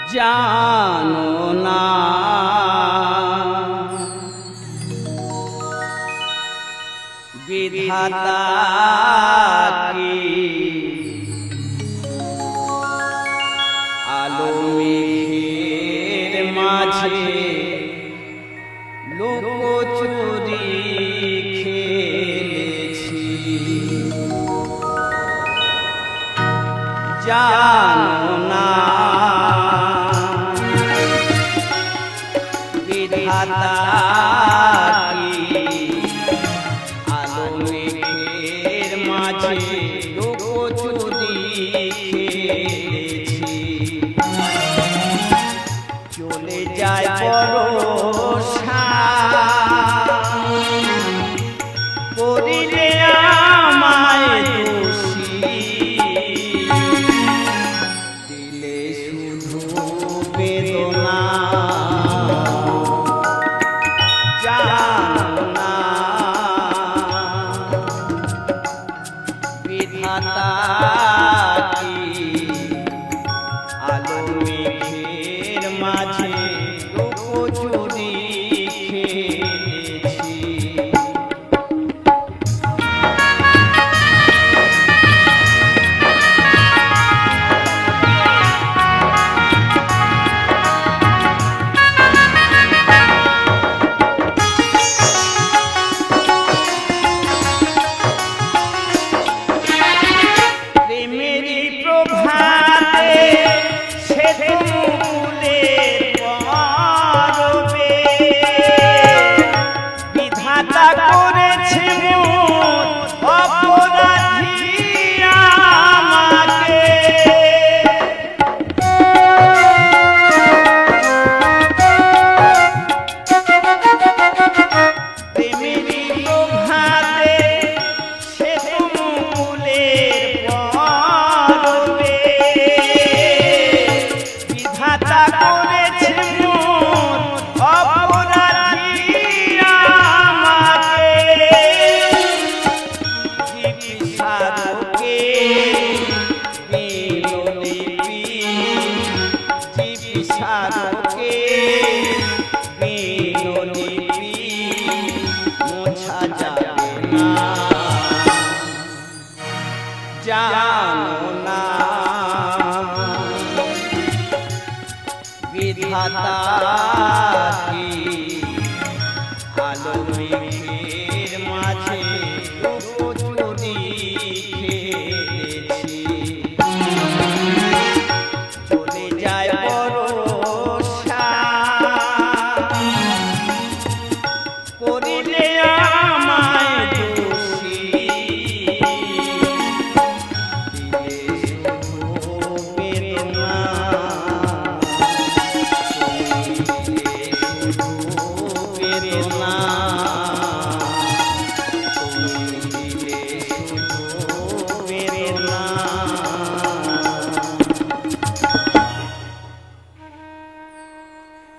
জানো না বিধাতা কি আলো মেঘের মাঝে লুকোচুরি খেলেছি জানো না বিধাতা কি আলো মেঘের মাঝে লুকোচুরি খেলেছি চলে যায় ভরসা করিলে আমায় দোষী দিলে শুধু বেদনা জানো না বিধাতা কি আলো মেঘের মাঝে লুকোচুরি খেলেছি প্রেমেরই প্রভাতে সেতু ফুলের পরবে বিধাতা করেছে মোর অপরাধী আমাকে প্রেমেরই প্রভাতে সেতু ফুলের পরবে বিধাতা করেছে মোর অপরাধী আমাকে জীবিসাধকে বিনোদিপি জীবিসাধকে বিনোদিপি মোছা যাবে না জানো না বিধাতা কি আলো মেঘের মাঝে লুকোচুরি খেলেছি চলে যায় ভরসা করিলে আমায় দোষী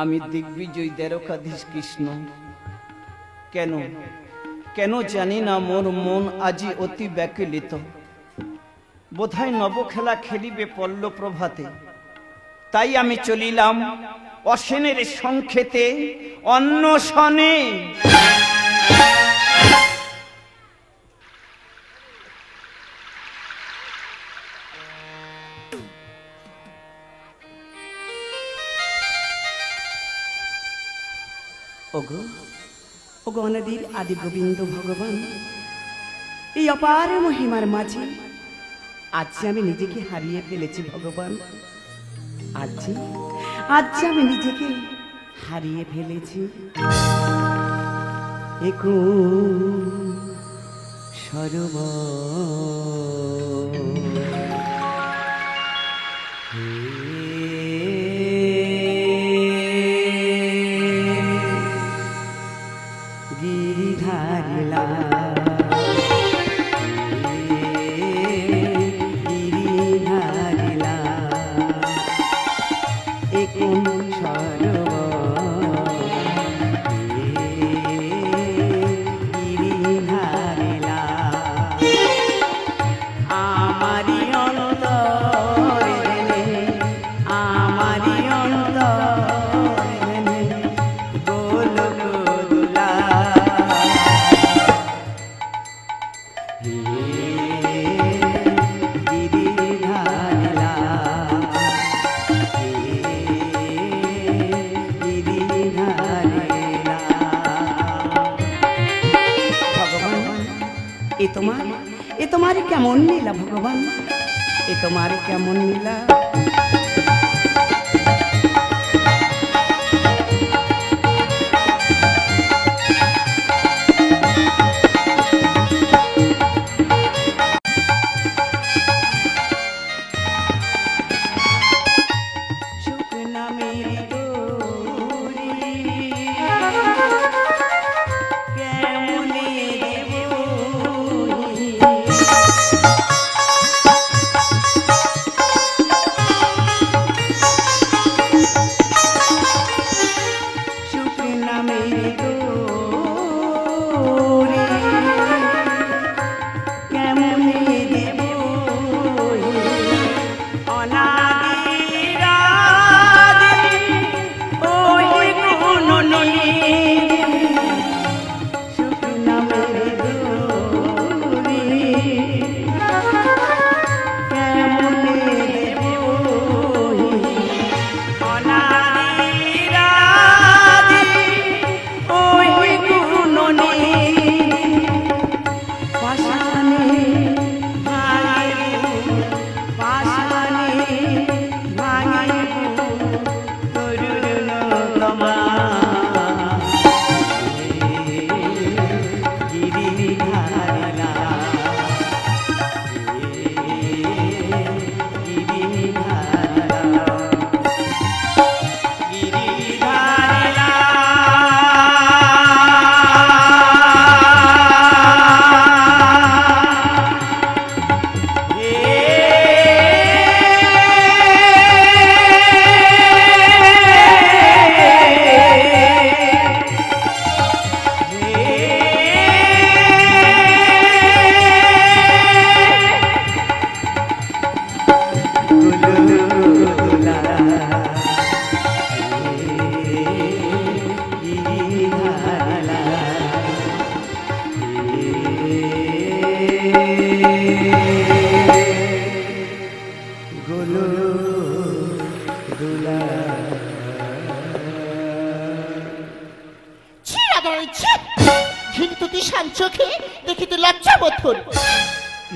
আমি দিগ্বিজয় দ্বারকাধীশ কৃষ্ণ কেন কেন জানি না মোর মন আজি অতি ব্যাকুলিত বোধহয় নবখেলা খেলিবে পল্ল প্রভাতে তাই আমি চলিলাম অসেনের সংক্ষেতে অন্নশনে ওগো ওগো অনাদির আদি গোবিন্দ ভগবান এই অপার মহিমার মাঝে আজ আমি নিজেকে হারিয়ে ফেলেছি ভগবান আজ আমি নিজেকে হারিয়ে ফেলেছি একু সরব গিরিধারিলা গিরিধারিলা একম সরব গিরিধারিলা আমার কেমন নীলা ভগবান, এ তোমার কেমন নীলা।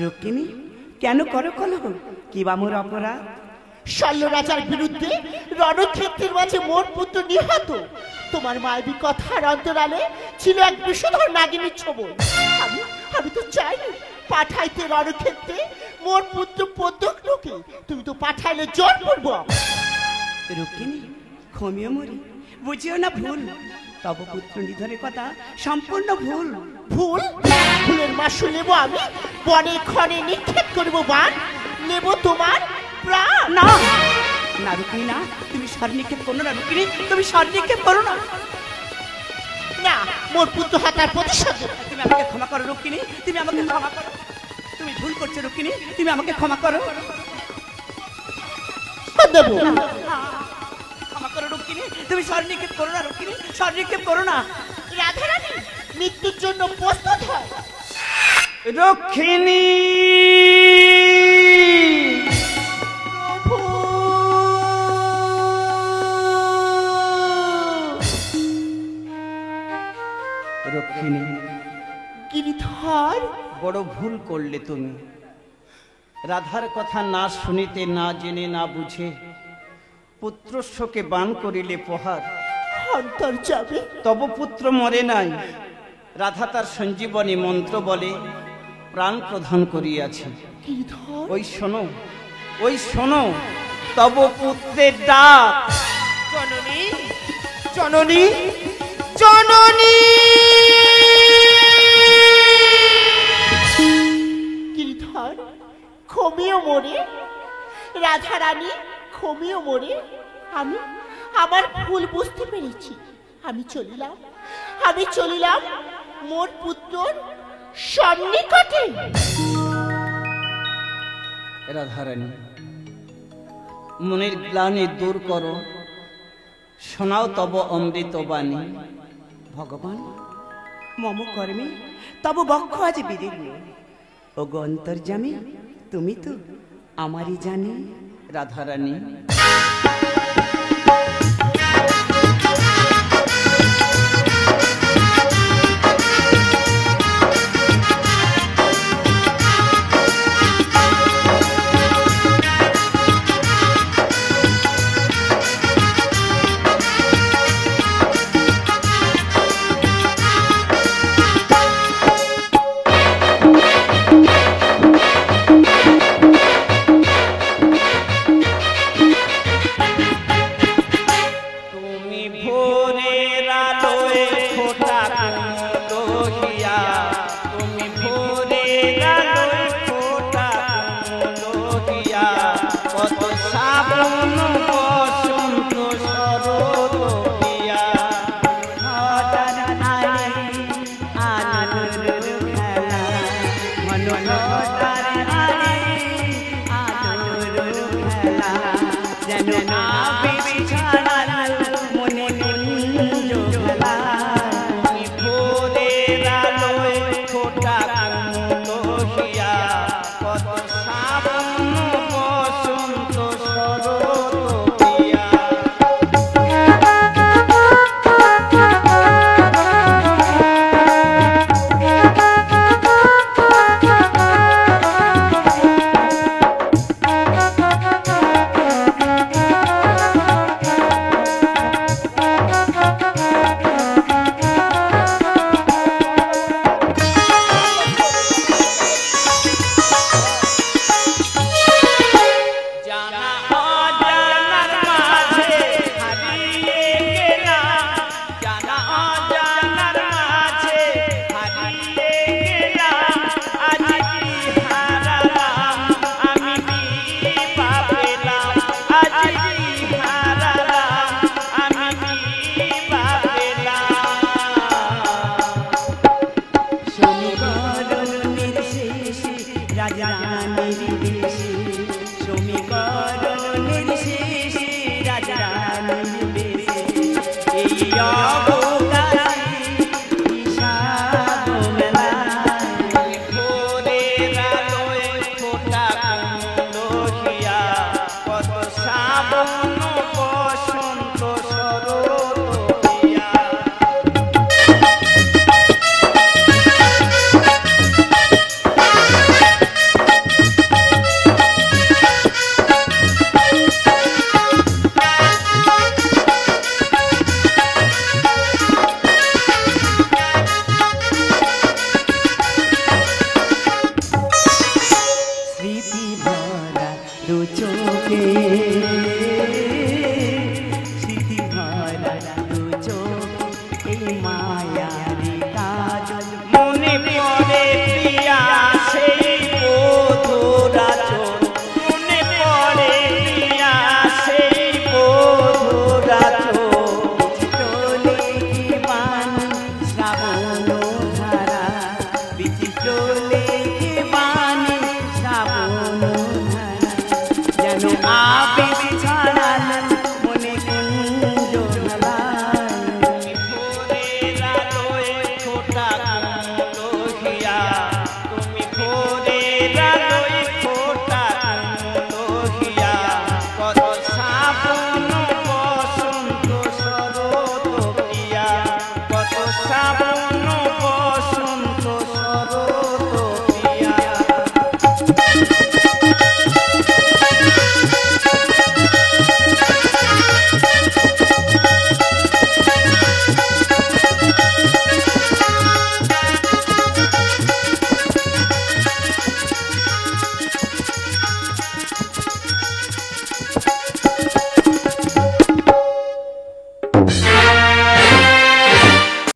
রুক্মিণী, কেন করো কলহ? কি বা মোর অপরাধ? শল্য রাজার বিরুদ্ধে রণক্ষেত্রের মাঝে মোর পুত্র নিহত। তোমার মায়াবী কথার অন্তরালে ছিল এক বিষধর নাগিনীর ছবল। আমি তো চাইনি পাঠাইতে রণক্ষেত্রে মোর পুত্র পদ্মকে। তুমি তো পাঠাইলে জোর পড়ব। রুক্মিণী, ক্ষমিও মরি, বুঝিও না ভুল। তব পুত্র নিধনের কথা সম্পূর্ণ ভুল। ভুল? ভুলের মাসুল নেব আমি? বনে ক্ষণে নিক্ষেপ করব বান, নেব তোমার প্রাণ। না না রুক্মিণী, না, তুমি স্বর নিক্ষেপ করো না রুক্মিণী, তুমি স্বর নিক্ষেপ করো না। না, মোর পুত্র হাতার প্রতিশোধ। তুমি আমাকে ক্ষমা করো রুক্মিণী, তুমি আমাকে ক্ষমা করো। তুমি ভুল করছো রুক্মিণী, তুমি আমাকে ক্ষমা করো। দেবো ক্ষমা করো রুক্মিণী, তুমি স্বর নিক্ষেপ করো না রুক্মিণী, স্বর নিক্ষেপ করো না। রাধারানী মৃত্যুর জন্য প্রস্তুত হয়। রক্ষিণী, রক্ষিণী, গিরিধর, বড় ভুল করলে তুমি। রাধার কথা না শুনিতে, না জেনে, না বুঝে পুত্রস্বকে বান করিলে প্রহার। অন্তর যাবে। তব পুত্র মরে নাই, রাধা তার সঞ্জীবনী মন্ত্র বলে প্রাণ প্রদান করিয়াছে। গিরিধর, ওই শোনো, ওই শোনো তব পুত্রের ডাক। জননী, জননী, জননী। গিরিধর, ক্ষমিও মোরে। রাধারানী, ক্ষমিও মোরে। আমি আমার ভুল বুঝতে পেরেছি। আমি চলিলাম মোর পুত্রর সন্নিকটে। রাধারানী, মনের গ্লানি দূর করো, শোনাও তব অমৃত বাণী। ভগবান, মম কর্মে তব বক্ষ আজ বিদীর্ণ। ও গো অন্তর্যামী, তুমি তো আমারই জানি। রাধারানী, খেলা যেন আবেশ ছড়ালো মনে কুঞ্জ খেলা ভোরের আলোয় ফোটা কুমড়োহিয়া কত শ্রাবণ বসন্ত শরৎ পিয়া। জানা অজানার মাঝে হারিয়ে গেলাম, জানা অজানার মাঝে হারিয়ে গেলাম, আজ কি হারালাম আমি কি পাপেলাম, আজ কি হারালাম আমি কি পাপেলাম। সমীকরণের শেষে রাজা রানীর বেশে সমীকরণের শেষে রাজা রানীর বেশে এই অবকাশে বিষাদ মেলায় ভোরের আলোয় ফোটা কুমড়োহিয়া কত শ্রাবণ বসন্ত শরৎ পিয়া। স্মৃতি ভরা দু চোখে